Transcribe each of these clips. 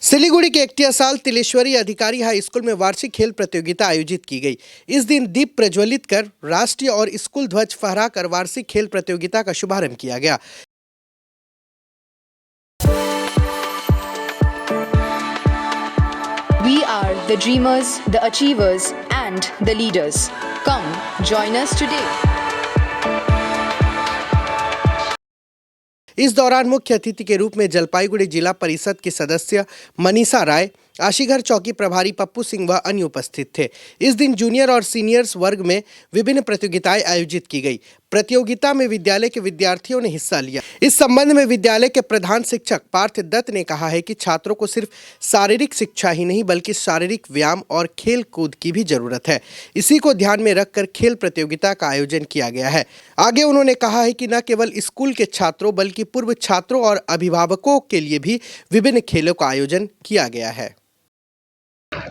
सिलीगुड़ी के एकटियासाल तिलेश्वरी अधिकारी high school में वार्षिक खेल प्रतियोगिता आयोजित की गई। इस दिन दीप प्रज्वलित कर राष्ट्रीय और स्कूल ध्वज फहराकर वार्षिक खेल प्रतियोगिता का शुभारंभ किया गया। We are the dreamers, the achievers, and the leaders. Come, join us today. इस दौरान मुख्य अतिथि के रूप में जलपाईगुड़ी जिला परिषद के सदस्य मनीषा राय, आशीघर चौकी प्रभारी पप्पू सिंह व अन्य उपस्थित थे। इस दिन जूनियर और सीनियर्स वर्ग में विभिन्न प्रतियोगिताएं आयोजित की गई। प्रतियोगिता में विद्यालय के विद्यार्थियों ने हिस्सा लिया। इस संबंध में विद्यालय के प्रधान शिक्षक पार्थ दत्त ने कहा है कि छात्रों को सिर्फ शारीरिक शिक्षा ही नहीं बल्कि शारीरिक व्यायाम और खेल कूद की भी जरूरत है। इसी को ध्यान में रखकर खेल प्रतियोगिता का आयोजन किया गया है। आगे उन्होंने कहा है कि न केवल स्कूल के छात्रों बल्कि पूर्व छात्रों और अभिभावकों के लिए भी विभिन्न खेलों का आयोजन किया गया है।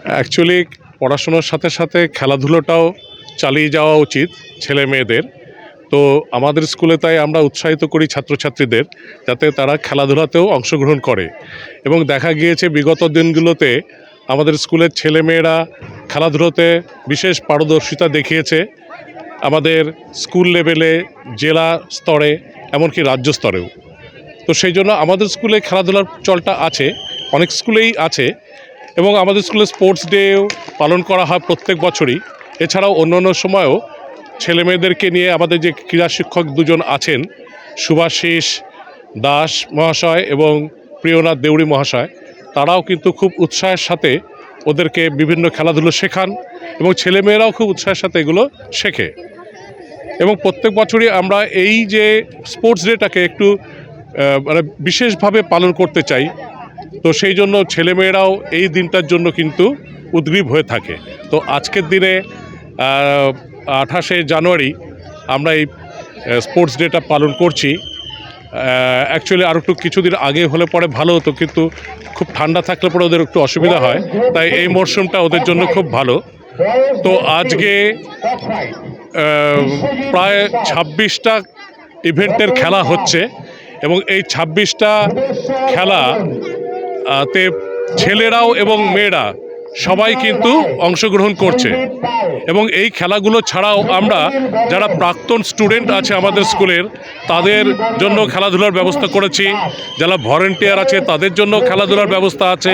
অ্যাকচুয়ালি পড়াশোনার সাথে সাথে খেলাধুলোটাও চালিয়ে যাওয়া উচিত ছেলে মেয়েদের। তো আমাদের স্কুলে তাই আমরা উৎসাহিত করি ছাত্রছাত্রীদের যাতে তারা খেলাধুলাতেও অংশগ্রহণ করে, এবং দেখা গিয়েছে বিগত দিনগুলোতে আমাদের স্কুলের ছেলেমেয়েরা খেলাধুলোতে বিশেষ পারদর্শিতা দেখিয়েছে। আমাদের স্কুল লেভেলে, জেলা স্তরে, এমনকি রাজ্য স্তরেও। তো সেই জন্য আমাদের স্কুলে খেলাধুলার চলটা আছে, অনেক স্কুলেই আছে, এবং আমাদের স্কুলে স্পোর্টস ডেও পালন করা হয় প্রত্যেক বছরই। এছাড়াও অন্যান্য সময়েও ছেলে মেয়েদেরকে নিয়ে আমাদের যে ক্রীড়া শিক্ষক দুজন আছেন, সুভাষিস দাস মহাশয় এবং প্রিয়নাথ দেউড়ি মহাশয়, তারাও কিন্তু খুব উৎসাহের সাথে ওদেরকে বিভিন্ন খেলাধুলো শেখান, এবং ছেলেমেয়েরাও খুব উৎসাহের সাথে এগুলো শেখে। এবং প্রত্যেক বছরই আমরা এই যে স্পোর্টস ডেটাকে একটু বিশেষভাবে পালন করতে চাই। তো সেই জন্য ছেলেমেয়েরাও এই দিনটার জন্য কিন্তু উদ্গ্রীব হয়ে থাকে। তো আজকের দিনে 28শে জানুয়ারি আমরা এই স্পোর্টস ডেটা পালন করছি। অ্যাকচুয়ালি আর একটু কিছুদিন আগে হলে পরে ভালো হতো, কিন্তু খুব ঠান্ডা থাকলে পরে ওদের একটু অসুবিধা হয়, তাই এই মরশুমটা ওদের জন্য খুব ভালো। তো আজকে প্রায় 26টা ইভেন্টের খেলা হচ্ছে, এবং এই 26টা খেলাতে ছেলেরাও এবং মেয়েরা সবাই কিন্তু অংশগ্রহণ করছে। এবং এই খেলাগুলো ছাড়াও আমরা যারা প্রাক্তন স্টুডেন্ট আছে আমাদের স্কুলের, তাদের জন্য খেলাধুলার ব্যবস্থা করেছি। যারা ভলেন্টিয়ার আছে তাদের জন্য খেলাধুলার ব্যবস্থা আছে,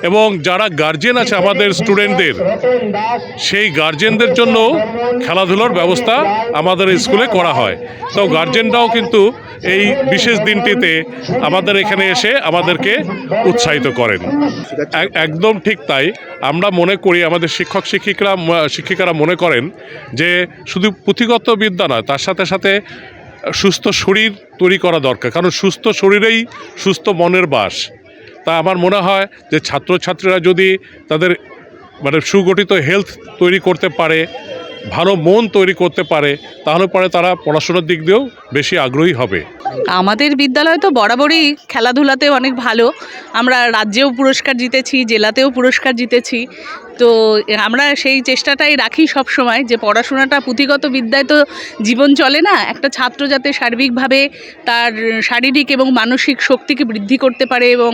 এবং যারা গার্জেন আছে আমাদের স্টুডেন্টদের, সেই গার্জেনদের জন্য খেলাধুলার ব্যবস্থা আমাদের স্কুলে করা হয়। তো গার্জেনরাও কিন্তু এই বিশেষ দিনটিতে আমাদের এখানে এসে আমাদেরকে উৎসাহিত করেন। একদম ঠিক তাই। আমরা মনে করি, আমাদের শিক্ষিকারা মনে করেন যে শুধু পুঁথিগত বিদ্যা নয়, তার সাথে সাথে সুস্থ শরীর তৈরি করা দরকার, কারণ সুস্থ শরীরেই সুস্থ মনের বাস। তা আমার মনে হয় যে ছাত্রছাত্রীরা যদি তাদের সুগঠিত হেলথ তৈরি করতে পারে, ভালো মন তৈরি করতে পারে, তাহলে পরে তারা পড়াশোনার দিক দিয়েও বেশি আগ্রহী হবে। আমাদের বিদ্যালয় তো বরাবরই খেলাধুলাতে অনেক ভালো। আমরা রাজ্যেও পুরস্কার জিতেছি, জেলাতেও পুরস্কার জিতেছি। তো আমরা সেই চেষ্টাটাই রাখি সব সময় যে পড়াশোনাটা, পুঁথিগত বিদ্যায় তো জীবন চলে না। একটা ছাত্র যাতে সার্বিকভাবে তার শারীরিক এবং মানসিক শক্তিকে বৃদ্ধি করতে পারে এবং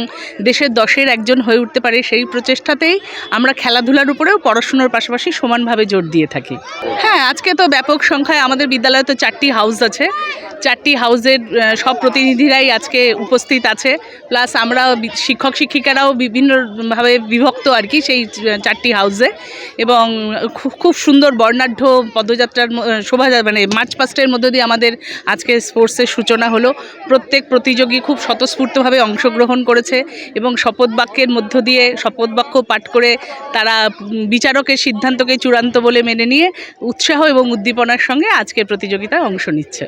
দেশের দশের একজন হয়ে উঠতে পারে, সেই প্রচেষ্টাতেই আমরা খেলাধুলার উপরেও পড়াশোনার পাশাপাশি সমানভাবে জোর দিয়ে থাকি। হ্যাঁ, আজকে তো ব্যাপক সংখ্যায় আমাদের বিদ্যালয়ে তো 4টি হাউস আছে। 4টি হাউসের সব প্রতিনিধিরাই আজকে উপস্থিত আছে, প্লাস আমরা শিক্ষক শিক্ষিকারাও বিভিন্নভাবে বিভক্ত আর কি সেই 4টি হাউসে। এবং খুব সুন্দর বর্ণাঢ্য পদযাত্রার মার্চ পাস্টের মধ্য দিয়ে আমাদের আজকে স্পোর্টসের সূচনা হলো। প্রত্যেক প্রতিযোগী খুব স্বতঃস্ফূর্তভাবে অংশগ্রহণ করেছে, এবং শপথ বাক্যের মধ্য দিয়ে শপথ বাক্য পাঠ করে তারা বিচারকের সিদ্ধান্তকে চূড়ান্ত বলে মেনে নিয়ে উৎসাহ এবং উদ্দীপনার সঙ্গে আজকের প্রতিযোগিতায় অংশ নিচ্ছে।